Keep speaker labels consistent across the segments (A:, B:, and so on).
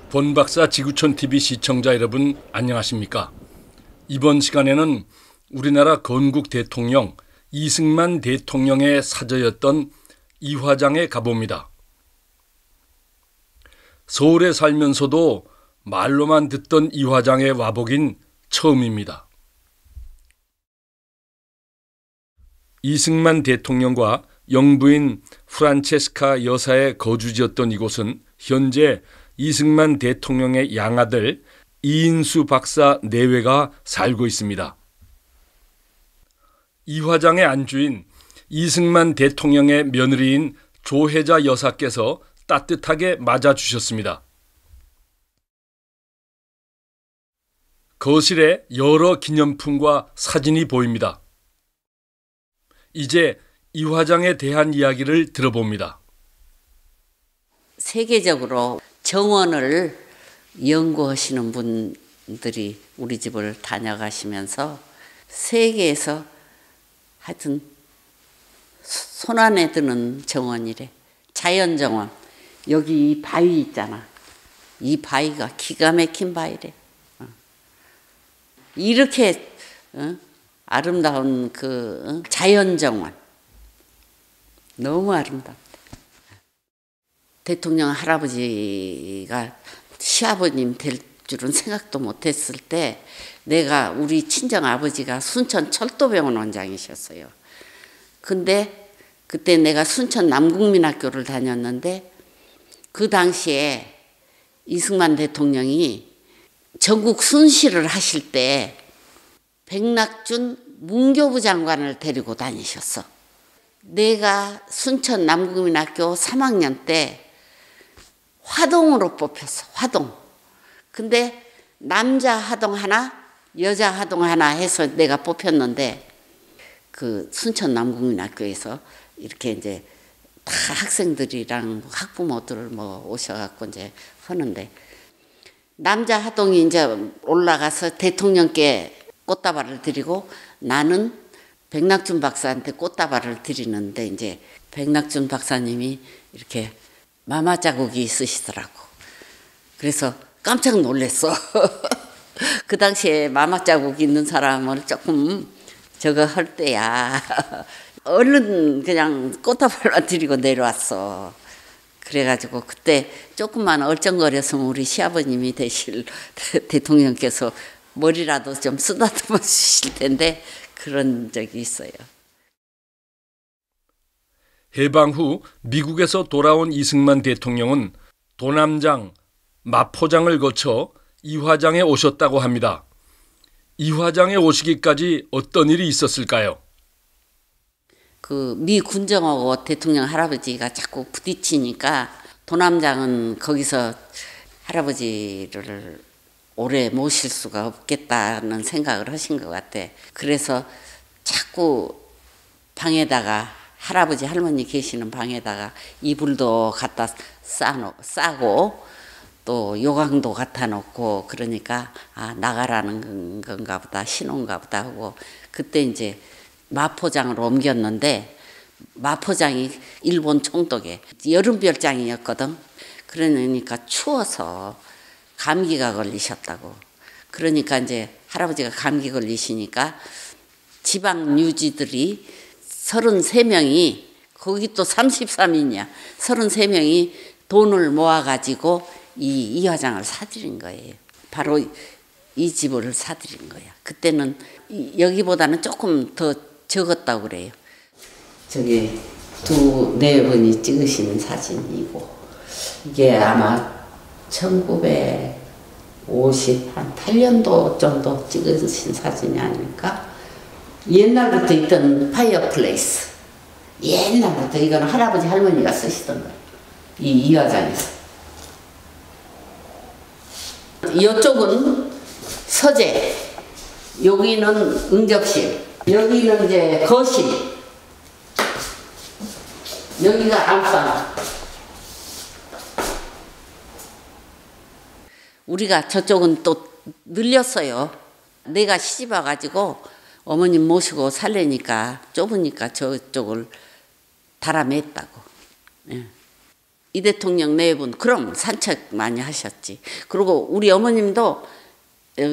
A: 권박사 지구촌TV 시청자 여러분 안녕하십니까? 이번 시간에는 우리나라 건국 대통령 이승만 대통령의 사저였던 이화장에 가봅니다. 서울에 살면서도 말로만 듣던 이화장에 와보긴 처음입니다. 이승만 대통령과 영부인 프란체스카 여사의 거주지였던 이곳은 현재 이승만 대통령의 양아들 이인수 박사 내외가 살고 있습니다. 이화장의 안주인 이승만 대통령의 며느리인 조혜자 여사께서 따뜻하게 맞아주셨습니다. 거실에 여러 기념품과 사진이 보입니다. 이제 이화장에 대한 이야기를 들어봅니다.
B: 세계적으로 정원을 연구하시는 분들이 우리 집을 다녀가시면서 세계에서 하여튼 손안에 드는 정원이래. 자연정원. 여기 이 바위 있잖아. 이 바위가 기가 막힌 바위래. 이렇게 아름다운 그 자연정원. 너무 아름답다. 대통령 할아버지가 시아버님 될 줄은 생각도 못했을 때 내가 우리 친정 아버지가 순천 철도병원 원장이셨어요. 근데 그때 내가 순천 남국민학교를 다녔는데 그 당시에 이승만 대통령이 전국 순시를 하실 때 백낙준 문교부 장관을 데리고 다니셨어. 내가 순천 남국민학교 3학년 때 화동으로 뽑혔어. 화동. 근데 남자 하동 하나, 여자 하동 하나 해서 내가 뽑혔는데 그 순천 남국민학교에서 이렇게 이제 다 학생들이랑 학부모들 뭐 오셔갖고 이제 하는데 남자 하동이 이제 올라가서 대통령께 꽃다발을 드리고 나는 백낙준 박사한테 꽃다발을 드리는데 이제 백낙준 박사님이 이렇게 마마 자국이 있으시더라고. 그래서 깜짝 놀랐어. 그 당시에 마마 자국 있는 사람을 조금 저거 할 때야. 얼른 그냥 꽃다발만 드리고 내려왔어. 그래가지고 그때 조금만 얼쩡거렸으면 우리 시아버님이 되실 대통령께서 머리라도 좀 쓰다듬어 주실 텐데 그런 적이 있어요.
A: 해방 후 미국에서 돌아온 이승만 대통령은 도남장, 마포장을 거쳐 이화장에 오셨다고 합니다. 이화장에 오시기까지 어떤 일이 있었을까요?
B: 그 미 군정하고 대통령 할아버지가 자꾸 부딪히니까 도남장은 거기서 할아버지를 오래 모실 수가 없겠다는 생각을 하신 것 같아. 그래서 자꾸 방에다가 할아버지 할머니 계시는 방에다가 이불도 갖다 싸고 또 요강도 갖다 놓고 그러니까 아 나가라는 건가 보다 신혼가 보다 하고 그때 이제 마포장으로 옮겼는데 마포장이 일본 총독에 여름별장이었거든. 그러니까 추워서 감기가 걸리셨다고. 그러니까 이제 할아버지가 감기 걸리시니까 지방 유지들이 33명이 거기 또 33이냐 33명이 돈을 모아가지고 이 이화장을 사들인 거예요. 바로 이 집을 사들인 거야. 그때는 여기보다는 조금 더 적었다고 그래요. 저기 네 분이 찍으신 사진이고 이게 아마 1958년도 정도 찍으신 사진이 아닐까? 옛날부터 있던 파이어플레이스. 옛날부터 이건 할아버지 할머니가 쓰시던 거예요. 이 이화장에서. 이쪽은 서재, 여기는 응접실, 여기는 이제 거실, 여기가 안방. 우리가 저쪽은 또 늘렸어요. 내가 시집 와가지고 어머님 모시고 살래니까 좁으니까 저쪽을 달아맸다고. 예. 이 대통령 네 분 그럼 산책 많이 하셨지. 그리고 우리 어머님도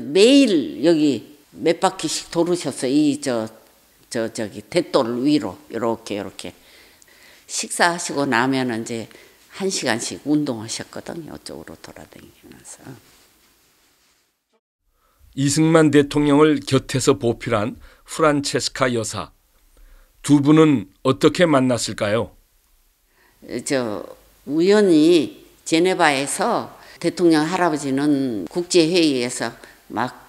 B: 매일 여기 몇 바퀴씩 돌으셨어요. 저기 대돌 위로 이렇게 식사하시고 나면은 이제 1시간씩 운동하셨거든요. 이쪽으로 돌아다니면서.
A: 이승만 대통령을 곁에서 보필한 프란체스카 여사. 두 분은 어떻게 만났을까요?
B: 우연히 제네바에서 대통령 할아버지는 국제회의에서 막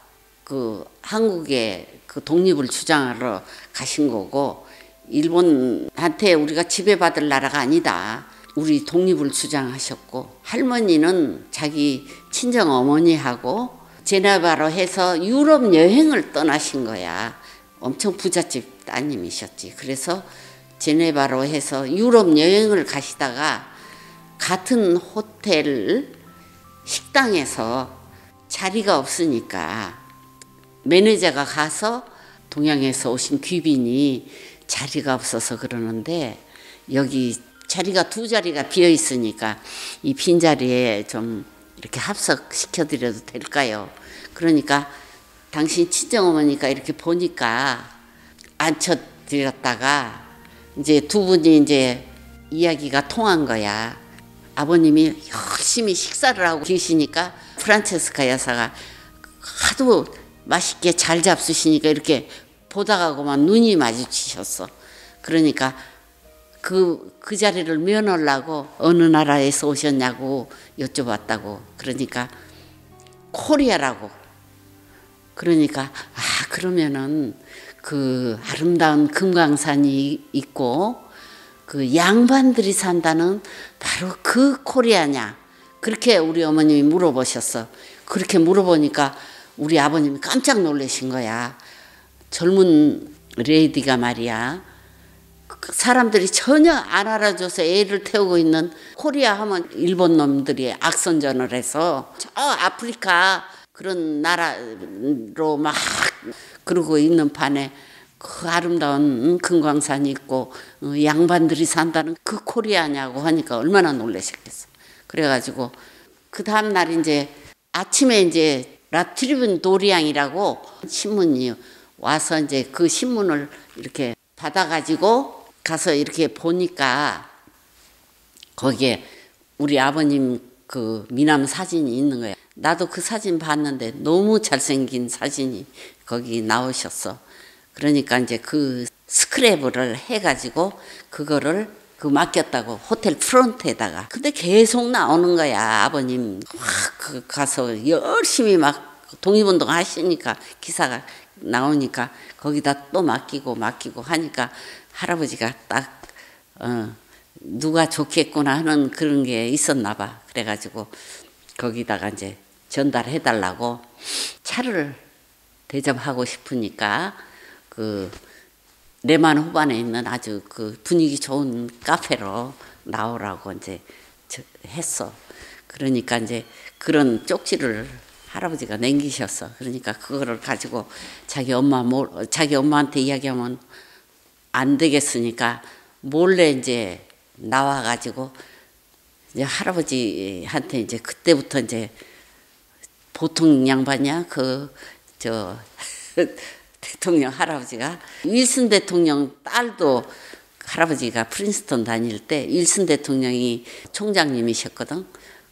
B: 그 한국의 그 독립을 주장하러 가신 거고, 일본한테 우리가 지배받을 나라가 아니다. 우리 독립을 주장하셨고, 할머니는 자기 친정 어머니하고 제네바로 해서 유럽 여행을 떠나신 거야. 엄청 부잣집 따님이셨지. 그래서 제네바로 해서 유럽 여행을 가시다가 같은 호텔 식당에서 자리가 없으니까 매니저가 가서 동양에서 오신 귀빈이 자리가 없어서 그러는데 여기 자리가 2자리가 비어 있으니까 이 빈자리에 좀 이렇게 합석시켜드려도 될까요? 그러니까 당신 친정어머니가 이렇게 보니까 앉혀드렸다가 이제 두 분이 이제 이야기가 통한 거야. 아버님이 열심히 식사를 하고 계시니까 프란체스카 여사가 하도 맛있게 잘 잡수시니까 이렇게 보다가고만 눈이 마주치셨어. 그러니까 그 자리를 면하려고 어느 나라에서 오셨냐고 여쭤봤다고. 그러니까 코리아라고. 그러니까 그러면은 그 아름다운 금강산이 있고 그 양반들이 산다는 바로 그 코리아냐. 그렇게 우리 어머님이 물어보셨어. 그렇게 물어보니까 우리 아버님이 깜짝 놀라신 거야. 젊은 레이디가 말이야. 사람들이 전혀 안 알아줘서 애를 태우고 있는 코리아 하면 일본 놈들이 악선전을 해서 저 아프리카 그런 나라로 막 그러고 있는 판에 그 아름다운 금강산이 있고 양반들이 산다는 그 코리아냐고 하니까 얼마나 놀라셨겠어. 그래가지고 그 다음날 이제 아침에 이제 라트리븐 도리앙이라고 신문이 와서 이제 그 신문을 이렇게 받아가지고 가서 이렇게 보니까 거기에 우리 아버님 그 미남 사진이 있는 거야. 나도 그 사진 봤는데 너무 잘생긴 사진이 거기 나오셨어. 그러니까 이제 그 스크랩을 해가지고 그거를 그 맡겼다고 호텔 프론트에다가. 근데 계속 나오는 거야. 아버님 그 가서 열심히 막 독립운동 하시니까 기사가 나오니까 거기다 또 맡기고 하니까 할아버지가 딱 누가 좋겠구나 하는 그런 게 있었나 봐. 그래가지고 거기다가 이제 전달해 달라고 차를 대접하고 싶으니까 그 레만 호반에 있는 아주 그 분위기 좋은 카페로 나오라고 이제 했어. 그러니까 이제 그런 쪽지를 할아버지가 남기셨어. 그러니까 그거를 가지고 자기 엄마한테 이야기하면 안 되겠으니까 몰래 이제 나와가지고 이제 할아버지한테 이제 그때부터 이제 보통 양반이야. 대통령 할아버지가 윌슨 대통령 딸도 할아버지가 프린스턴 다닐 때 윌슨 대통령이 총장님이셨거든.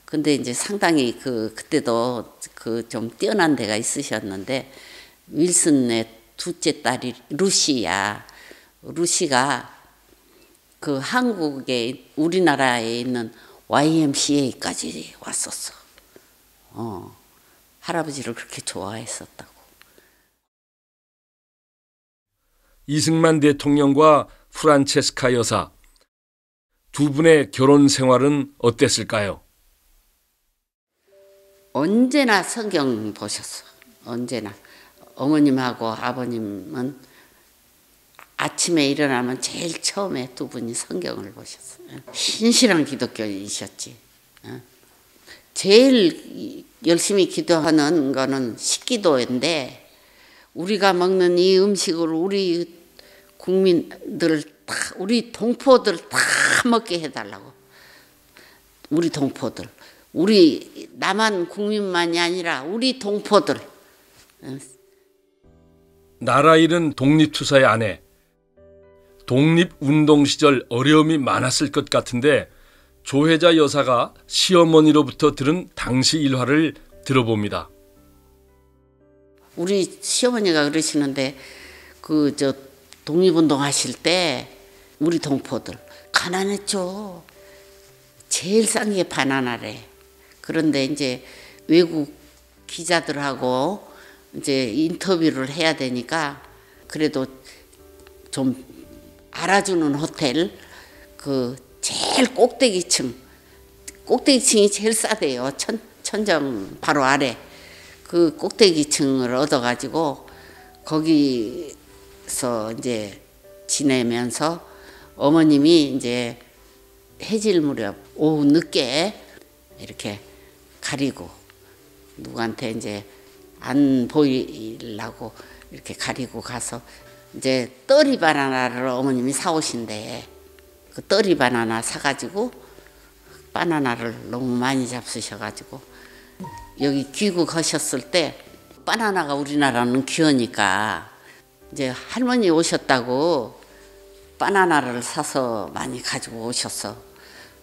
B: 근데 이제 상당히 그때도 그 좀 뛰어난 데가 있으셨는데 윌슨의 둘째 딸이 루시야. 루시가 그 한국에 우리나라에 있는 YMCA까지 왔었어. 할아버지를 그렇게 좋아했었다고.
A: 이승만 대통령과 프란체스카 여사. 두 분의 결혼 생활은 어땠을까요?
B: 언제나 성경 보셨어. 언제나. 어머님하고 아버님은 아침에 일어나면 제일 처음에 두 분이 성경을 보셨어요. 신실한 기독교이셨지. 제일 열심히 기도하는 거는 식기도인데 우리가 먹는 이 음식을 우리 국민들 다, 우리 동포들 다 먹게 해달라고. 우리 동포들, 우리 남한 국민만이 아니라 우리 동포들.
A: 나라 잃은 독립투사의 아내. 독립운동 시절 어려움이 많았을 것 같은데 조혜자 여사가 시어머니로부터 들은 당시 일화를 들어봅니다.
B: 우리 시어머니가 그러시는데 독립운동 하실 때 우리 동포들 가난했죠. 제일 싼 게 바나나래. 그런데 이제 외국 기자들하고 이제 인터뷰를 해야 되니까 그래도 좀 알아주는 호텔 제일 꼭대기층이 제일 싸대요. 천정 바로 아래 그 꼭대기층을 얻어가지고 거기서 이제 지내면서 어머님이 이제 해질 무렵 오후 늦게 이렇게 가리고 누구한테 이제 안 보이려고 이렇게 가리고 가서 이제 떨이 바나나를 어머님이 사오신대. 그 떨이 바나나 사가지고 바나나를 너무 많이 잡수셔가지고 여기 귀국하셨을 때 바나나가 우리나라는 귀하니까 이제 할머니 오셨다고 바나나를 사서 많이 가지고 오셨어.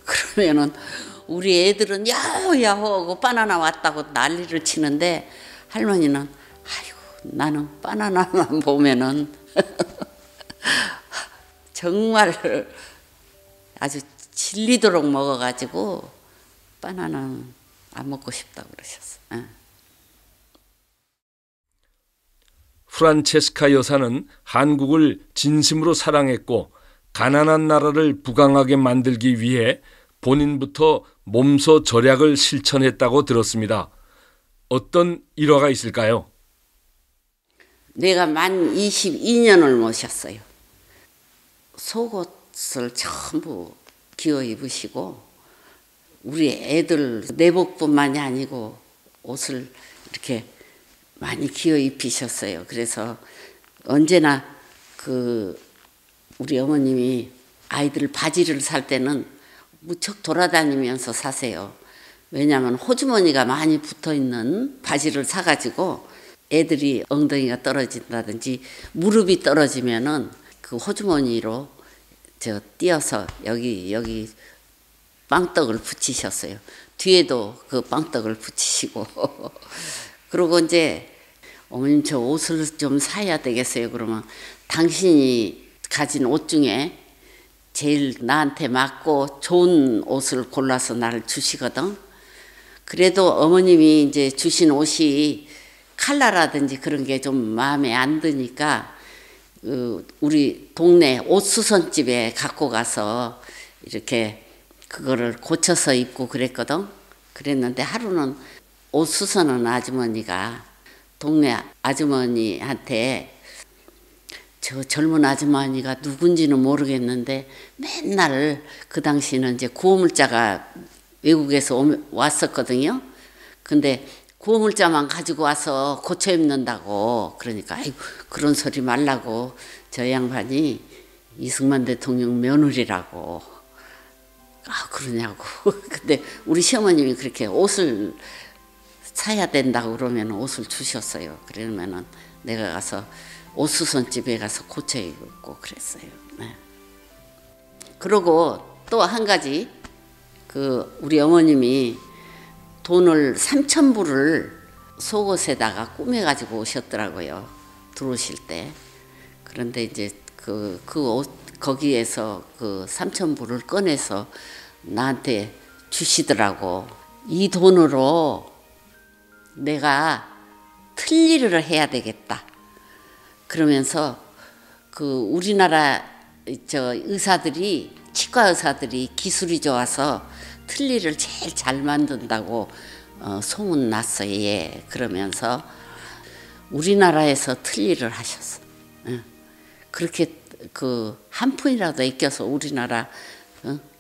B: 그러면은 우리 애들은 야호야호 하고 바나나 왔다고 난리를 치는데 할머니는 아이고 나는 바나나만 보면은 정말 아주 질리도록 먹어가지고 바나나는 안 먹고 싶다고 그러셨어.
A: 프란체스카 여사는 한국을 진심으로 사랑했고 가난한 나라를 부강하게 만들기 위해 본인부터 몸소 절약을 실천했다고 들었습니다. 어떤 일화가 있을까요?
B: 내가 만 22년을 모셨어요. 속옷을 전부 기어 입으시고 우리 애들 내복뿐만이 아니고 옷을 이렇게 많이 기어 입히셨어요. 그래서 언제나 우리 어머님이 아이들 바지를 살 때는 무척 돌아다니면서 사세요. 왜냐하면 호주머니가 많이 붙어있는 바지를 사가지고 애들이 엉덩이가 떨어진다든지 무릎이 떨어지면은 그 호주머니로 띄어서 여기 빵떡을 붙이셨어요. 뒤에도 그 빵떡을 붙이시고 그리고 이제 어머님 저 옷을 좀 사야 되겠어요. 그러면 당신이 가진 옷 중에 제일 나한테 맞고 좋은 옷을 골라서 나를 주시거든. 그래도 어머님이 이제 주신 옷이 컬러라든지 그런 게 좀 마음에 안 드니까 우리 동네 옷수선집에 갖고 가서 이렇게 그거를 고쳐서 입고 그랬거든. 그랬는데 하루는 옷수선하는 아주머니가 동네 아주머니한테 저 젊은 아주머니가 누군지는 모르겠는데 맨날 그 당시는 이제 구호물자가 외국에서 왔었거든요. 근데 구호물자만 가지고 와서 고쳐 입는다고 그러니까 아이고 그런 소리 말라고 저 양반이 이승만 대통령 며느리라고 그러냐고. 근데 우리 시어머님이 그렇게 옷을 사야 된다고 그러면 옷을 주셨어요. 그러면은 내가 가서 옷수선집에 가서 고쳐 입고 그랬어요. 네. 그리고 또 한 가지 우리 어머님이 돈을 3,000불을 속옷에다가 꾸며가지고 오셨더라고요. 들어오실 때. 그런데 이제 거기에서 3,000불을 꺼내서 나한테 주시더라고. 이 돈으로 내가 틀니를 해야 되겠다. 그러면서 우리나라 의사들이 치과 의사들이 기술이 좋아서 틀니를 제일 잘 만든다고 소문 났어요. 예. 그러면서 우리나라에서 틀니를 하셨어. 그렇게 한 푼이라도 아껴서 우리나라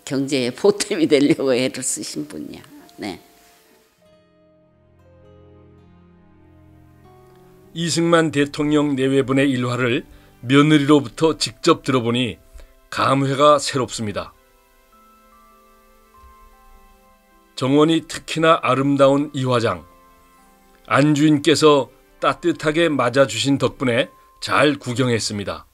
B: 경제에 보탬이 되려고 애를 쓰신 분이야. 네.
A: 이승만 대통령 내외분의 일화를 며느리로부터 직접 들어보니 감회가 새롭습니다. 정원이 특히나 아름다운 이 화장. 안주인께서 따뜻하게 맞아주신 덕분에 잘 구경했습니다.